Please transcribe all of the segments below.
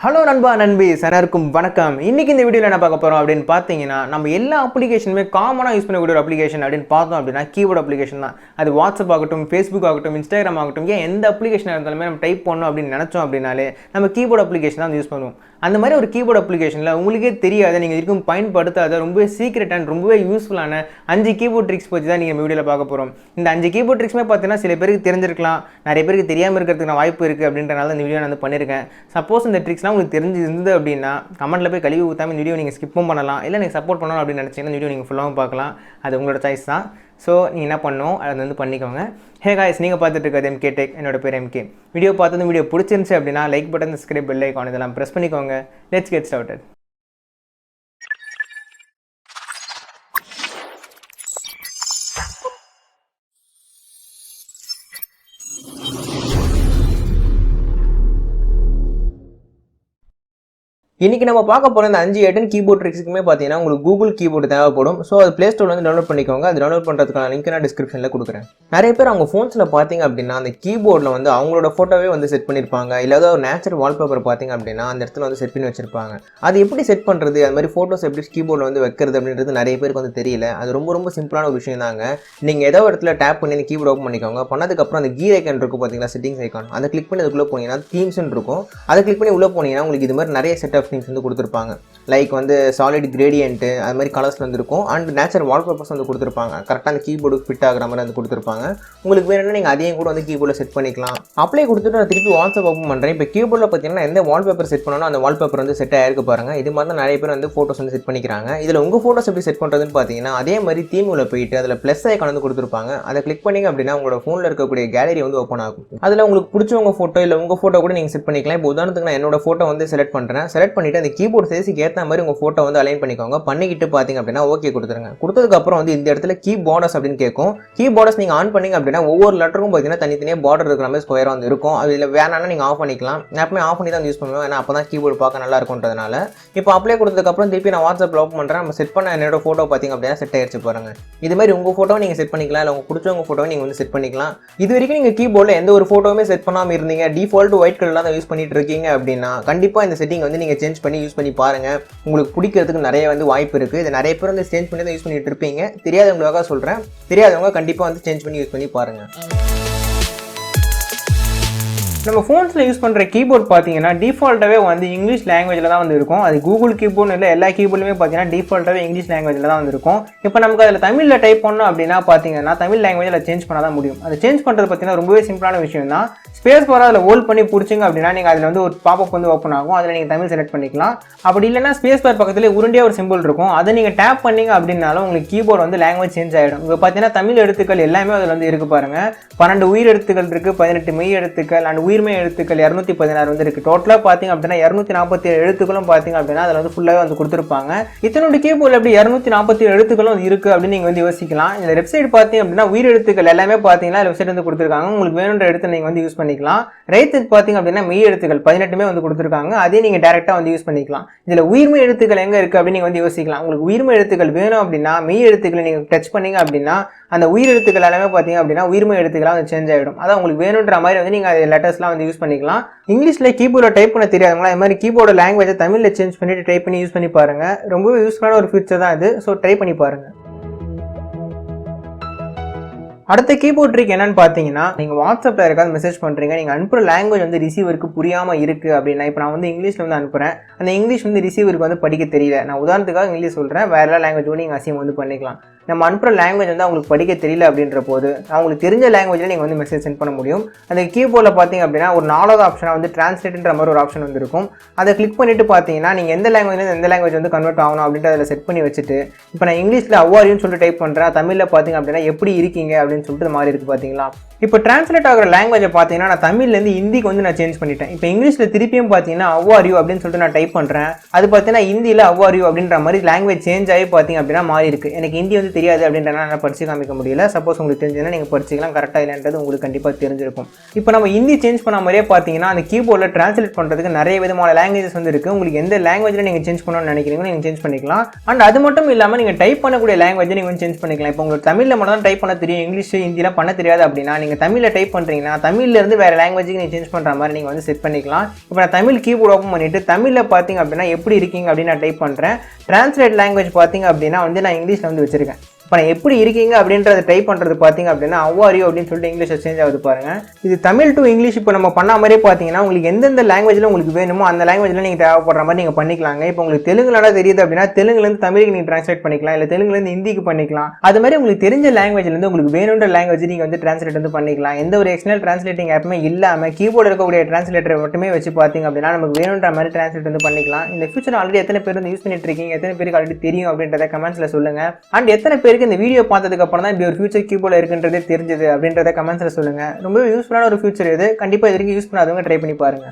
Hello நண்பா நண்பீஸ் எல்லாருக்கும் வணக்கம். இன்னைக்கு இந்த வீடியோவில் என்ன பார்க்க போகிறோம் அப்படின்னு பார்த்தீங்கன்னா, நம்ம எல்லா அப்ளிகேஷனுமே காமனாக யூஸ் பண்ணக்கூடிய ஒரு அப்ளிகேஷன் அப்படின்னு பார்த்தோம் அப்படின்னா கீபோர்ட் அப்ளிகேஷன் தான். அது வாட்ஸ்அப் ஆகட்டும், ஃபேஸ்புக் ஆகட்டும், இன்ஸ்டாகிராம் ஆகட்டும், ஏன் எந்த அப்ளிகேஷனாக இருந்தாலுமே நம்ம டைப் பண்ணணும் அப்படின்னு நினச்சோம் அப்படின்னாலே நம்ம கீபோர்ட் அப்ளிகேஷன் தான் யூஸ் பண்ணுவோம். அந்த மாதிரி ஒரு கீபோர்ட் அப்ளிகேஷனில் உங்களுக்கே தெரியாத, நீங்கள் இருக்கும் பயன்படுத்தாத ரொம்பவே சீக்ரெட் அண்ட் ரொம்பவே யூஸ்ஃபுல்லான 5 கீபோர்ட் ட்ரிக்ஸ் பற்றி தான் நீங்கள் வீடியோவில் பார்க்க போகிறோம். இந்த 5 கீபோர்ட் ட்ரிக்ஸ்மே பார்த்தீங்கன்னா சில பேருக்கு தெரிஞ்சிருக்கலாம், நிறைய பேருக்கு தெரியாமல் இருக்கிறதுக்கு வாய்ப்பு இருக்குது அப்படின்றனால இந்த வீடியோ நான் பண்ணியிருக்கேன். சப்போஸ் இந்த ட்ரிக்ஸ்லாம் உங்களுக்கு தெரிஞ்சு இருந்தது அப்படின்னா கமெண்ட்டில் போய் கழுவி ஊற்றாமல் இந்த வீடியோ நீங்கள் ஸ்கிப்பும் பண்ணலாம், இல்லை நீங்கள் சப்போர்ட் பண்ணணும் அப்படின்னு நினச்சிங்கன்னா இந்த வீடியோ நீங்கள் ஃபுல்லாகவும் பார்க்கலாம். அது உங்களோட சாய்ஸ் தான். ஸோ நீங்கள் என்ன பண்ணணும் அதை பண்ணிக்கோங்க. ஹே காய்ஸ், நீங்கள் பார்த்துட்டு இருக்கிறது எம்கே டெக். என்னோட பேர் எம்கே. வீடியோ பார்த்தது வீடியோ பிடிச்சிருந்துச்சு அப்படின்னா like button, subscribe bell icon இதெல்லாம் ப்ரெஸ் பண்ணிக்கோங்க. Let's get started. இன்றைக்கி நம்ம பார்க்க போகிற இந்த 5 கீபோர்ட் ட்ரிக்ஸுக்குமே பார்த்தீங்கன்னா உங்களுக்கு கூகுள் கீபோர்டு தேவைப்படும். ஸோ அது ப்ளே ஸ்டோரில் டவுன்லோட் பண்ணிக்கோங்க. அது டவுன்லோட் பண்ணுறதுக்கான லிங்க் நான் டிஸ்கிரிப்ஷனில் கொடுக்குறேன். நிறைய பேர் அவங்க ஃபோன்ஸில் பார்த்தீங்க அப்படின்னா அந்த கீபோர்டில் அவங்களோட ஃபோட்டோவே செட் பண்ணியிருப்பாங்க. இல்லாத ஒரு நேச்சுரல் வால்பேப்பர் பார்த்தீங்க அப்படின்னா அந்த இடத்துல செட் பண்ணி வச்சிருப்பாங்க. அது எப்படி செட் பண்ணுறது, அது மாதிரி ஃபோட்டோஸ் எப்படி கீபோர்டில் வைக்கிறது அப்படின்றது நிறைய பேருக்கு தெரியல. அது ரொம்ப ரொம்ப சிம்பிளான ஒரு விஷயம் தாங்க. நீங்கள் ஏதோ இடத்துல டேப் பண்ணி அந்த கீபோர்ட் ஓப்பன் பண்ணிக்கோங்க. பண்ணதுக்கப்புறம் அந்த கீர் ஐக்கான் இருக்கும் பார்த்தீங்களா, செட்டிங்ஸ் ஐக்கான், அதை கிளிக் பண்ணி அதுக்குள்ளே போனீங்கன்னா தீம்ஸ்ன்னு இருக்கும். அதை கிளிக் பண்ணி உள்ளே போனீங்கன்னா உங்களுக்கு இது மாதிரி நிறைய செட் ஆஃப் தீம்ஸ் கொடுத்துருப்பாங்க. லைக் சாலிட் கிரேடியன்ட், அது மாதிரி கலர்ஸ் இருக்கும். அண்ட் நேச்சுரல் வால்பேப்பர்ஸ் கொடுத்துருப்பாங்க. கரெக்டாக அந்த கீபோர்டுக்கு ஃபிட் ஆகிற மாதிரி கொடுத்துருப்பாங்க. உங்களுக்கு வேணும்னா நீங்கள் அதையும் கூட கீபோர்டில் செட் பண்ணிக்கலாம். அப்ளை கொடுத்துட்டு நான் திருப்பி வாட்ஸ்அப் ஓப்பன் பண்ணுறேன். இப்போ கீபோர்டில் பார்த்தீங்கன்னா எந்த வால்பேப்பர் செட் பண்ணணும் அந்த வால்பேப்பர் செட் ஆகிருக்கு பாருங்க. இது மாதிரி தான் நிறைய பேர் ஃபோட்டோஸ் செட் பண்ணிக்கிறாங்க. இதில் உங்கள் ஃபோட்டோஸ் எப்படி செட் பண்ணுறதுன்னு பார்த்தீங்கன்னா அதே மாதிரி தீமுல போயிட்டு அதில் ப்ளஸ் ஐக்கான் கொடுத்துருப்பாங்க. அதை கிளிக் பண்ணிங்க அப்படின்னா உங்களோட ஃபோனில் இருக்கக்கூடிய கேலரி ஓப்பன் ஆகும். அதில் உங்களுக்கு பிடிச்சவங்க ஃபோட்டோ இல்லை உங்கள் ஃபோட்டோ கூட நீங்கள் செட் பண்ணிக்கலாம். இப்போ உதாரணத்துக்கு நான் என்னோட ஃபோட்டோ செலக்ட் பண்ணுறேன். செலக்ட் பண்ணிவிட்டு அந்த கீபோர்ட் சைஸுக்கு ஏற்ற மாதிரி உங்கள் ஃபோட்டோ அலைன் பண்ணிக்கோங்க. பண்ணிக்கிட்டு பார்த்தீங்க அப்படின்னா ஓகே கொடுத்துருங்க. கொடுத்ததுக்கப்புறம் இந்த இடத்துல கீ பார்டர்ஸ் அப்படின்னு கேட்கும். கீ பார்டர்ஸ் நீங்கள் ஆன் பண்ணிங்க அப்படின்னா ஒவ்வொரு லெட்டருக்கும் பார்த்தீங்கன்னா தனித்தனியாக பார்டர் இருக்கிற மாதிரி ஸ்கொயராக இருக்கும். அதில் வேணாலும் நீங்கள் ஆஃப் பண்ணிக்கலாம். நான் எப்பவுமே ஆஃப் பண்ணி தான் யூஸ் பண்ணுவேன், ஏன்னா அப்போ தான் கீபோர்டு பார்க்க நல்லா இருக்கும்ன்றதுனால. இப்போ அப்ளை கொடுத்ததுக்கப்புறம் திருப்பி நான் வாட்ஸ்அப்பில் ஓப்பன் பண்ணுறேன். நம்ம செட் பண்ண என்னோட ஃபோட்டோ பார்த்தீங்க அப்படின்னா செட் ஆயிடுச்சு பாருங்க. இது மாதிரி உங்கள் ஃபோட்டோ நீங்கள் செட் பண்ணிக்கலாம், இல்லை உங்கள் பிடிச்சவங்க ஃபோட்டோவை நீங்கள் செட் பண்ணிக்கலாம். இது வரைக்கும் நீங்கள் கீபோர்டில் எந்த ஒரு ஃபோட்டோவுமே செட் பண்ணாமல் இருந்தீங்க, டிஃபால்ட் ஒயிட் கலர்லாம் தான் யூஸ் பண்ணிட்டு இருக்கீங்க அப்படின்னா கண்டிப்பாக இந்த செட்டிங் நீங்கள் சேஞ்ச் பண்ணி யூஸ் பண்ணி பாருங்க. உங்களுக்கு பிடிக்கிறதுக்கு நிறைய வாய்ப்பு இருக்குது. இது நிறைய பேர் சேஞ்ச் பண்ணி தான் யூஸ் பண்ணிட்டு இருப்பீங்க. தெரியாதவங்களுக்காக சொல்கிறேன். தெரியாதவங்க கண்டிப்பாக சேஞ்ச் பண்ணி யூஸ் பண்ணி பாருங்கள். நம்ம ஃபோன்ஸில் யூஸ் பண்ணுற கீபோர்ட் பார்த்தீங்கன்னா டிஃபால்ட்டாகவே இங்கிலீஷ் லாங்குவேஜில் தான் இருக்கும். அது கூகுள் கீபோர்டு இல்லை, எல்லா கீபோர்டுமே பார்த்தீங்கன்னா டிஃபால்ட்டாகவே இங்கிலீஷ் லாங்குவேஜில் தான் இருக்கும். இப்போ நமக்கு அதில் தமிழில் டைப் பண்ணோம் அப்படின்னா பார்த்தீங்கன்னா தமிழ் லாங்குவேஜில் சேஞ்ச் பண்ணால் தான் முடியும். அது சேஞ்ச் பண்ணுறது பார்த்தீங்கன்னா ரொம்பவே சிம்பிளான விஷயம் தான். ஸ்பேஸ் பார் அதில் ஹோல்ட் பண்ணி பிடிச்சிங்க அப்படின்னா நீங்கள் அதில் ஒரு பாப்பப் ஓப்பன் ஆகும். அதில் நீங்கள் தமிழ் செலக்ட் பண்ணிக்கலாம். அப்படி இல்லைன்னா ஸ்பேஸ் பார் பக்கத்தில் உருண்டியாக ஒரு சிம்பிள் இருக்கும். அதை நீங்கள் டேப் பண்ணிங்க அப்படின்னாலும் உங்களுக்கு கீபோர்டு லாங்குவேஜ் சேஞ்ச் ஆகிடும். இப்போ பார்த்தீங்கன்னா தமிழ் எழுத்துக்கள் எல்லாமே அதில் இருக்கு பாருங்க. 12 உயிர் எழுத்துக்கள் இருக்குது, 18 மெய் எழுத்துக்கள் அண்ட் உயிர்மை எழுத்துக்கள் 216 இருக்குது. டோட்டலாக பார்த்தீங்க அப்படின்னா 247 எழுத்துக்களும் பார்த்தீங்க அப்படின்னா அதில் ஃபுல்லாகவே கொடுத்துருப்பாங்க. இத்தனோட கீபோர்டில் எப்படி 247 எழுத்துக்களும் இருக்குது அப்படின்னு நீங்கள் யோசிக்கலாம். இந்த வெப்சைட் பார்த்தீங்க அப்படின்னா உயிர் எழுத்துக்கள் எல்லாமே பார்த்தீங்கன்னா வெப்சைட் கொடுத்துருக்காங்க. உங்களுக்கு வேணுன்ற எழுத்து நீங்கள் யூஸ் பண்ணிக்கலாம். ரைட் சைட் பார்த்தீங்க அப்படின்னா மெய் எழுத்துக்கள் 18மே கொடுத்துருக்காங்க. அதே நீங்கள் டேரெக்டாக யூஸ் பண்ணிக்கலாம். இதில் உயிர்மை எழுத்துக்கள் எங்கே இருக்குது அப்படின்னு நீங்கள் யோசிக்கலாம். உங்களுக்கு உயிர்மை எழுத்துக்கள் வேணும் அப்படின்னா மெய் எழுத்துக்களை நீங்கள் டச் பண்ணீங்க அப்படின்னா அந்த உயிர் எழுத்துக்கள் எல்லாமே பார்த்தீங்க அப்படின்னா உயிர்மை எழுத்துக்களாக சேஞ்ச் ஆகிடும். அதான் உங்களுக்கு வேணுன்ற மாதிரி நீங்கள் லெட்டர்ஸ்லாம் யூஸ் பண்ணிக்கலாம். இங்கிலீஷில் கீபோர்டில் டைப் பண்ண தெரியாதவங்களா இது மாதிரி கீபோர்டு லாங்குவேஜை தமிழில் சேஞ்ச் பண்ணிட்டு டைப் பண்ணி யூஸ் பண்ணி பாருங்கள். ரொம்பவே யூஸ்ஃபுல்லான ஒரு ஃபீச்சர் தான் இது. ஸோ ட்ரை பண்ணி பாருங்கள். அடுத்த கீபோர்ட் ட்ரிக் என்னன்னு பார்த்தீங்கன்னா, நீங்கள் வாட்ஸ்அப்பில் இருக்காது மெசேஜ் பண்ணுறீங்க, நீங்கள் அனுப்புகிற லாங்குவேஜ் ரிசீவருக்கு புரியாமல் இருக்குது அப்படின்னா, இப்போ நான் இங்கிலீஷில் அனுப்புகிறேன். அந்த இங்கிலீஷ் ரிசீவருக்கு படிக்க தெரியல. நான் உதாரணத்துக்காக இங்கிலீஷ் சொல்கிறேன், வேறு லாங்குவேஜ் நீங்கள் அசியம் பண்ணிக்கலாம். நம்ம அனுப்புகிற லாங்குவேஜ் அவங்களுக்கு படிக்க தெரியல அப்படின்ற போது அவங்களுக்கு தெரிஞ்ச லாங்குவேஜில் நீங்கள் மெசேஜ் சென்ட் பண்ண முடியும். அந்த கீபோர்டில் பார்த்தீங்க அப்படின்னா ஒரு 4வது ஆப்ஷனாக டிரான்ஸ்லேட்ன்ற மாதிரி ஒரு ஆப்ஷன் இருக்கும். அதை கிளிக் பண்ணிட்டு பார்த்தீங்கன்னா நீங்கள் எந்த லாங்குவேஜ்லேருந்து எந்த லாங்குவேஜ் கன்வெர்ட் ஆகணும் அப்படின்ற அதில் செட் பண்ணி வச்சுட்டு, இப்போ நான் இங்கிலீஷில் அவ்வாரின்னு சொல்லிட்டு டைப் பண்ணுறேன், தமிழில் பார்த்தீங்க அப்படின்னா எப்படி இருக்கீங்க அப்படின்னு சொல்லிட்டு மாதிரி இருக்குது பார்த்தீங்களா. இப்போ டிரான்ஸ்லேட் ஆகிற லாங்குவேஜை பார்த்தீங்கன்னா நான் தமிழ்லேருந்து ஹிந்திக்கு நான் சேஞ்ச் பண்ணிட்டேன். இப்போ இங்கிலீஷில் திருப்பியும் பார்த்தீங்கன்னா அவ்வாரியூ அப்படின்னு சொல்லிட்டு நான் டைப் பண்ணுறேன். அது பார்த்தீங்கன்னா ஹிந்தியில் அவ்வாரியூ அப்படின்ற மாதிரி லாங்குவேஜ் சேஞ்ச் ஆகி பார்த்தீங்க அப்படின்னா மாறி இருக்கு. எனக்கு ஹிந்தி தெரியாது அப்படின்றனால நான் படிச்சு காமிக்க முடியல. சப்போஸ் உங்களுக்கு தெரிஞ்சதுன்னா நீங்கள் படிச்சிக்கலாம், கரெக்டாக இல்லைன்றது உங்களுக்கு கண்டிப்பாக தெரிஞ்சிருக்கும். இப்போ நம்ம ஹிந்தி சேஞ்ச் பண்ண மாதிரியே பார்த்தீங்கன்னா அந்த கீபோர்டில் டிரான்ஸ்லேட் பண்ணுறதுக்கு நிறைய விதமான லாங்குவேஜஸ் இருக்குது. உங்களுக்கு எந்த லாங்குவேஜில் நீங்கள் சேஞ்ச் பண்ணணும்னு நினைக்கிறீங்களோ நீங்கள் சேஞ்ச் பண்ணிக்கலாம். அண்ட் அது மட்டும் இல்லாமல் நீங்கள் டைப் பண்ணக்கூடிய லாங்குவேஜை நீங்கள் சேஞ்ச் பண்ணிக்கலாம். இப்போ உங்களுக்கு தமிழில் மட்டும் தான் டைப் பண்ண தெரியும், இங்கிலீஷ் ஹிந்திலாம் பண்ண தெரியாது அப்படின்னா நீங்கள் நீங்கள் தமிழில் டைப் பண்ணுறீங்கன்னா தமிழ்லேருந்து வேறு லாங்குவேஜுக்கு நீங்கள் சேஞ்ச் பண்ணுற மாதிரி நீங்கள் வந்து செட் பண்ணிக்கலாம். இப்போ நான் தமிழ் கீபோர்டு ஓப்பன் பண்ணிவிட்டு தமிழில் பார்த்தீங்க அப்படின்னா எப்படி இருக்கீங்க அப்படின்னு நான் டைப் பண்ணுறேன். ட்ரான்ஸ்லேட் லாங்குவேஜ் பார்த்தீங்க அப்படின்னா வந்து நான் இங்கிலீஷில் வந்து வச்சுருக்கேன். இப்போ நான் எப்படி இருக்கீங்க அப்படின்றத டைப் பண்ணுறது பார்த்தீங்க அப்படின்னா அவ்வாரியோ அப்படின்னு சொல்லிட்டு இங்கிலீஷில் சேஞ்ச் ஆகுது பாருங்கள். இது தமிழ் டு இங்கிலீஷ் இப்போ நம்ம பண்ண மாதிரியே பார்த்தீங்கன்னா உங்களுக்கு எந்தெந்த லாங்குவேஜில் உங்களுக்கு வேணுமோ அந்த லாங்குவேஜில் நீங்கள் தேவைப்படுற மாதிரி நீங்கள் பண்ணிக்கலாங்க. இப்போ உங்களுக்கு தெலுங்குல தெரியுது அப்படின்னா தெலுங்குலேருந்து தமிழுக்கு நீங்கள் ட்ரான்ஸ்லேட் பண்ணிக்கலாம், இல்லை தெலுங்குலேருந்து ஹிந்திக்கு பண்ணிக்கலாம். அது மாதிரி உங்களுக்கு தெரிஞ்ச லாங்குவேஜ்லேருந்து உங்களுக்கு வேணுன்ற லாங்குவேஜ் நீங்கள் வந்து ட்ரான்ஸ்லேட் வந்து பண்ணிக்கலாம். எந்த ஒரு எக்ஸ்டர்னல் ட்ரான்ஸ்லேட்டிங் ஆப்புமே இல்லாமல் கீபோர்டு இருக்கக்கூடிய ட்ரான்ஸ்லேட்டரை மட்டுமே வச்சு பார்த்தீங்க அப்படின்னா நமக்கு வேணுன்ற மாதிரி ட்ரான்ஸ்லேட் வந்து பண்ணிக்கலாம். இந்த ஃபியூச்சர் ஆல்ரெடி எத்தனை பேர் வந்து யூஸ் பண்ணிட்டு இருக்கீங்க, எத்தனை பேருக்கு ஆல்ரெடி தெரியும் அப்படின்றத கமெண்ட்ஸில் சொல்லுங்கள். அண்ட் எத்தனை பேருக்கு இந்த வீடியோ பார்த்ததுக்கு அப்புறம் தான் இப்படி ஒரு ஃபியூச்சர் கீபோர்டு இருக்குன்றதே தெரிஞ்சது அப்படின்றத கமெண்ட்ஸ்ல சொல்லுங்க. ரொம்பவே யூஸ்ஃபுல்லான ஒரு ஃபியூச்சர் இது. கண்டிப்பா இது வரைக்கும் யூஸ் பண்ணாதவங்க ட்ரை பண்ணி பாருங்க.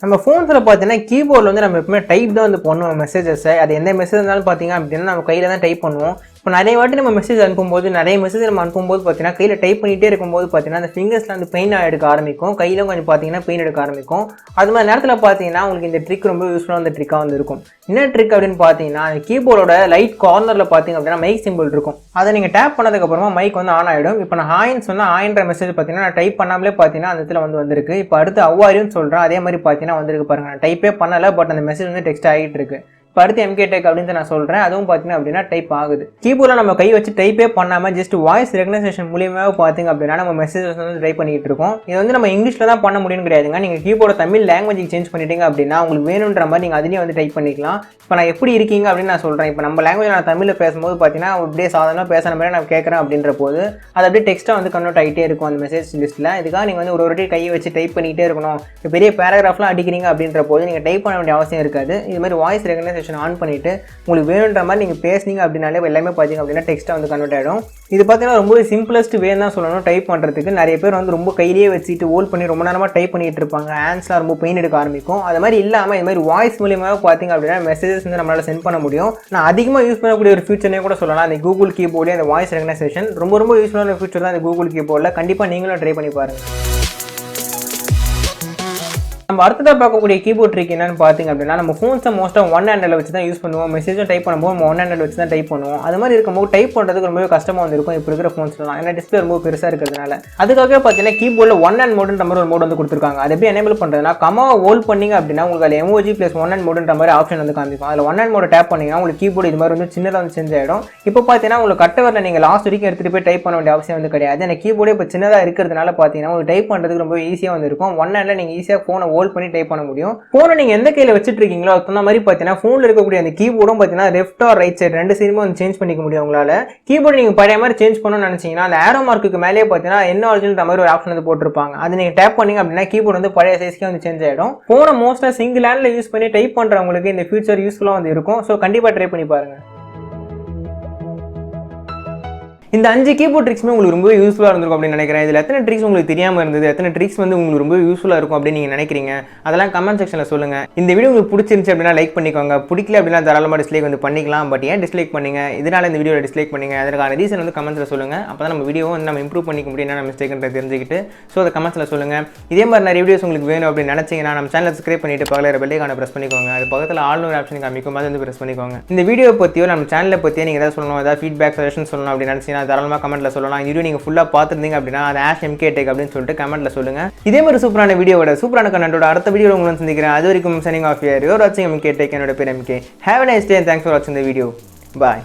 நம்ம ஃபோன்ஸில் பார்த்தீங்கன்னா கீபோர்டில் வந்து நம்ம எப்பவுமே டைப் தான் வந்து பண்ணுவோம் மெசேஜஸை. அது எந்த மெசேஜ் இருந்தாலும் பார்த்தீங்க அப்படின்னா நம்ம கையில் தான் டைப் பண்ணுவோம். இப்போ நிறைய வாட்டி நம்ம மெசேஜ் அனுப்பும்போது நம்ம அனுப்பும்போது பார்த்தீங்கன்னா கையில் டைப் பண்ணிகிட்டே இருக்கும்போது பார்த்தீங்கன்னா அந்த ஃபிங்கர்ஸில் வந்து பெயின் எடுக்க ஆரம்பிக்கும், கையில் கொஞ்சம் பார்த்தீங்கன்னா பெயின் எடுக்க ஆரம்பிக்கும். அது மாதிரி நேரத்தில் பார்த்தீங்கன்னா உங்களுக்கு இந்த ட்ரிக் ரொம்ப யூஸ்ஃபுல்லாக அந்த ட்ரிக்காக வந்து இருக்கும். என்ன ட்ரிக் அப்படின்னு பார்த்தீங்கன்னா அந்த கீபோர்டோட லைட் கார்னரில் பார்த்தீங்க அப்படின்னா மைக் சிம்பிள் இருக்கும். அதை நீங்கள் டேப் பண்ணதுக்கப்புறமா மைக் வந்து ஆன் ஆகிடும். இப்போ நான் ஹாயின்னு சொன்னால் ஆயின்ற மெசேஜ் பார்த்தீங்கன்னா நான் டைப் பண்ணாமலே பார்த்தீங்கன்னா அந்த இடத்துல வந்து வந்திருக்கு. இப்போ அடுத்து அவ்வாரின்னு சொல்கிறேன், அதே மாதிரி பார்த்தீங்கன்னா வந்திருக்கு பாருங்கள். நான் டைப்பே பண்ணலை, பட் அந்த மெசேஜ் வந்து டெக்ஸ்ட் ஆகிட்டு இருக்கு. இப்போ அடுத்து MK டெக் அப்படின்னு நான் சொல்கிறேன், அதுவும் பார்த்தீங்கன்னா அப்படின்னா டைப் ஆகுது. கீபோர்டில் நம்ம கை வச்சு டைப்பே பண்ணாமல் ஜஸ்ட் வாய்ஸ் ரெகனைசேஷன் மூலியமாக பார்த்தீங்க அப்படின்னா நம்ம மெசேஜஸ் வந்து டைப் பண்ணிட்டு இருக்கோம். இது வந்து நம்ம இங்கிலீஷில் தான் பண்ண முடியும்னு கிடையாதுங்க. நீங்கள் கீபோர்டை தமிழ் லாங்குவேஜுக்கு சேஞ்ச் பண்ணிட்டீங்க அப்படின்னா உங்களுக்கு வேணுன்ற மாதிரி நீங்கள் அதுலேயே வந்து டைப் பண்ணிக்கலாம். இப்போ நான் எப்படி இருக்கீங்க அப்படின்னு நான் சொல்கிறேன். இப்போ நம்ம லாங்குவேஜ் நான் தமிழில் பேசும்போது பார்த்தீங்கன்னா அப்படியே சாதாரணமாக பேசுகிற மாதிரி நான் கேட்குறேன் அப்படின்ற போது அது அப்படியே டெக்ஸ்ட்டாக வந்து கன்வெர்ட் ஆகிட்டே இருக்கும் அந்த மெசேஜ் லிஸ்ட்டில். இதுக்காக நீங்கள் வந்து ஒரு வாட்டி கையை வச்சு டைப் பண்ணிகிட்டே இருக்கணும். இப்போ பெரிய பேராகிராஃப்லாம் அடிக்கிறீங்க அப்படின்ற போது நீங்கள் டைப் பண்ண வேண்டிய அவசியம் இருக்காது. இது மாதிரி வாய்ஸ் ரெகனைசேஷன் ஆன் பண்ணிவிட்டு உங்களுக்கு வேணுன்ற மாதிரி நீங்கள் பேசுனீங்க அப்படின்னாலே எல்லாமே பார்த்தீங்க அப்படின்னா டெக்ஸ்ட்டாக வந்து கன்வெர்ட் ஆகிடும். இது பார்த்தீங்கன்னா ரொம்ப சிம்பிளஸ்ட் வே தான் சொல்லணும் டைப் பண்ணுறதுக்கு. நிறைய பேர் வந்து ரொம்ப கையிலேயே வச்சுட்டு ஹோல்ட் பண்ணி ரொம்ப நேரமாக டைப் பண்ணிட்டு இருப்பாங்க, ஹேண்ட்ஸ்லாம் ரொம்ப பெயின் எடுக்க ஆரம்பிக்கும். அது மாதிரி இல்லாமல் இது மாதிரி வாய்ஸ் மூலியமாக பார்த்தீங்க அப்படின்னா மெசேஜஸ் வந்து நம்மளால் சென்ட் பண்ண முடியும். நான் அதிகமாக யூஸ் பண்ணக்கூடிய ஒரு ஃபியூச்சர்னே கூட சொல்லலாம். அந்த கூகுள் கீபோர்டில் அந்த வாய்ஸ் ரெகனைசேஷன் ரொம்ப யூஸ்ஃபுல்லான ஃபியூச்சர் தான் இந்த கூகுள் கீபோர்டில். கண்டிப்பாக நீங்களும் ட்ரை பண்ணி பாருங்கள். நம்ம அடுத்ததாக பார்க்கக்கூடிய கீபோர்ட் ட்ரிக் என்னன்னு பார்த்தீங்க அப்படின்னா நம்ம ஃபோன்ஸை மோஸ்ட்டாக ஒன் ஹேண்டில் வச்சு தான் யூஸ் பண்ணுவோம். மெசேஜும் டைப் பண்ணும்போது நம்ம ஒன் ஹேண்டில் வச்சு தான் டைப் பண்ணுவோம். அது மாதிரி இருக்கும்போது டைப் பண்ணுறதுக்கு ரொம்பவே கஷ்டமாக வந்து இருக்கும் இப்போ இருக்கிற ஃபோன்ஸ்லாம். ஏன்னா டிஸ்பிளே ரொம்ப பெருசாக இருக்கிறதுனால. அதுக்காக பார்த்தீங்கன்னா கீபோர்டில் ஒன் ஹேண்ட் மோடுன்ற மாதிரி ஒரு மோட் வந்து கொடுத்துருக்காங்க. அது எப்படி எனேபிள் பண்ணுறதுனா கமாவை ஹோல்ட் பண்ணிங்க அப்படின்னா உங்களுக்கு அதில் எமோஜி ப்ளஸ் ஒன் ஹேண்ட் மோடுன்ற மாதிரி ஆப்ஷன் வந்து காமிக்கும். அதில் ஒன் ஹேண்ட் மோட டேப் பண்ணிங்கன்னா உங்களுக்கு கீபோர்டு இது மாதிரி வந்து சின்னதாக வந்து சேஞ்ச் ஆகிடும். இப்போ பார்த்தீங்கன்னா உங்களுக்கு கட்டவரில் நீங்கள் லாஸ்ட் வரைக்கும் எடுத்துகிட்டு போய் டைப் பண்ண வேண்டிய அவசியம் வந்து கிடையாது. அந்த கீபோர்டே இப்போ சின்னதாக இருக்கிறதுனால பார்த்தீங்கன்னா உங்களுக்கு டைப் பண்ணுறதுக்கு ரொம்ப ஈஸியாக வந்து இருக்கும். ஒன் ஹேண்டில் நீங்கள் ஈஸியாக ஃபோனை ஹோல்ட் பண்ணி டைப் பண்ண முடியும். போனை நீங்க எந்த கையில வச்சிட்டு இருக்கீங்களோ அதுக்கு தகுந்த மாதிரி பாத்தீங்கன்னா போன்ல இருக்கக்கூடிய அந்த கீபோர்டும் பாத்தீங்கன்னா லெஃப்ட் ஆர் ரைட் சைடு ரெண்டு சைடுமே வந்து சேஞ்ச் பண்ணிக்க முடியும் உங்களால. கீபோர்டு நீங்க பழைய மாதிரி சேஞ்ச் பண்ணணும்னு நினைச்சீங்கன்னா அந்த ஏரோ மார்க்குக்கு மேலேயே பாத்தீங்கன்னா என்ன ஒரிஜினல் மாதிரி ஒரு ஆப்ஷன் வந்து போட்டிருப்பாங்க. அது நீங்க டேப் பண்ணீங்க அப்படின்னா கீபோர்டு வந்து பழைய சைஸ்க்கே வந்து சேஞ்ச் ஆயிடும். போனை மோஸ்டா சிங்கிள் ஹேண்ட்ல யூஸ் பண்ணி டைப் பண்றவங்களுக்கு இந்த ஃபியூச்சர் யூஸ்ஃபுல்லா வந்து இருக்கும். ஸோ கண்டிப்பா ட்ரை பண்ணி பாருங்க. இந்த 5 கீபோர்ட் ட்ரிக்ஸுமே உங்களுக்கு ரொம்ப யூஸ்ஃபுல்லாக இருந்திருக்கும் அப்படின்னு நினைக்கிறேன். இதில் எத்தனை ட்ரிக்ஸ் உங்களுக்கு தெரியாமல் இருந்தது, எத்தனை ட்ரிக்ஸ் வந்து உங்களுக்கு ரொம்ப யூஸ்ஃபுல்லாக இருக்கும் அப்படின்னு நீங்கள் நினைக்கிறீங்க, அதெல்லாம் கமெண்ட் செக்ஷனில் சொல்லுங்கள். இந்த வீடியோ உங்களுக்கு பிடிச்சிருந்துச்சு அப்படின்னா லைக் பண்ணிக்கோங்க, பிடிக்கல அப்படின்னா தாராளமாக டிஸ்லைக் வந்து பண்ணிக்கலாம். பட் ஏன் டிஸ்லைக் பண்ணீங்க, இதனால் இந்த வீடியோவில் டிஸ்லைக் பண்ணீங்க, அதற்கான ரீசன் வந்து கமெண்ட்ஸில் சொல்லுங்கள். அப்போ தான் நம்ம வீடியோ வந்து நம்ம இம்ப்ரூவ் பண்ணிக்க முடியும், என்ன மிஸ்டேக்ன்ற தெரிஞ்சுக்கிட்டு. ஸோ அதை கமெண்ட்ஸில் சொல்லுங்கள். இதே மாதிரி நிறைய வீடியோஸ் உங்களுக்கு வேணும் அப்படின்னு நினச்சிங்கன்னா நம்ம சேனலை சப்ஸ்கிரைப் பண்ணிட்டு பக்கத்தில் பெல்லைக்கான ப்ரெஸ் பண்ணிக்கோங்க. அது பக்கத்தில் ஆல் ஒரு ஆப்ஷன் காமிக்கும், அது வந்து ப்ரெஸ் பண்ணிக்கோங்க. இந்த வீடியோ பற்றியோ நம்ம சேனலை பற்றியோ நீங்கள் ஏதாவது சொல்லணும், ஏதாவது ஃபீட்பேக் சஜஷன் சொல்லணும் அப்படின்னு நினச்சிங்கன்னா தாராளமாக கமெண்ட்டில் சொல்லலாம். இந்த வீடியோ நீங்க ஃபுல்லா பார்த்திருந்தீங்க அப்படின்னா அது #MK டெக் அப்படின்னு சொல்லிட்டு கமெண்ட்ல சொல்லுங்க. இதே மாதிரி சூப்பரான வீடியோவோட சூப்பரான கண்டென்ட்டோட அடுத்த வீடியோல உங்களை சந்திக்கிறேன். அது வரைக்கும் சைனிங் ஆஃப் ஹியர் யுவர் வாட்சிங் MK டெக். என்னோட பேர் MK. Have a nice day and thanks for watching the video. Bye.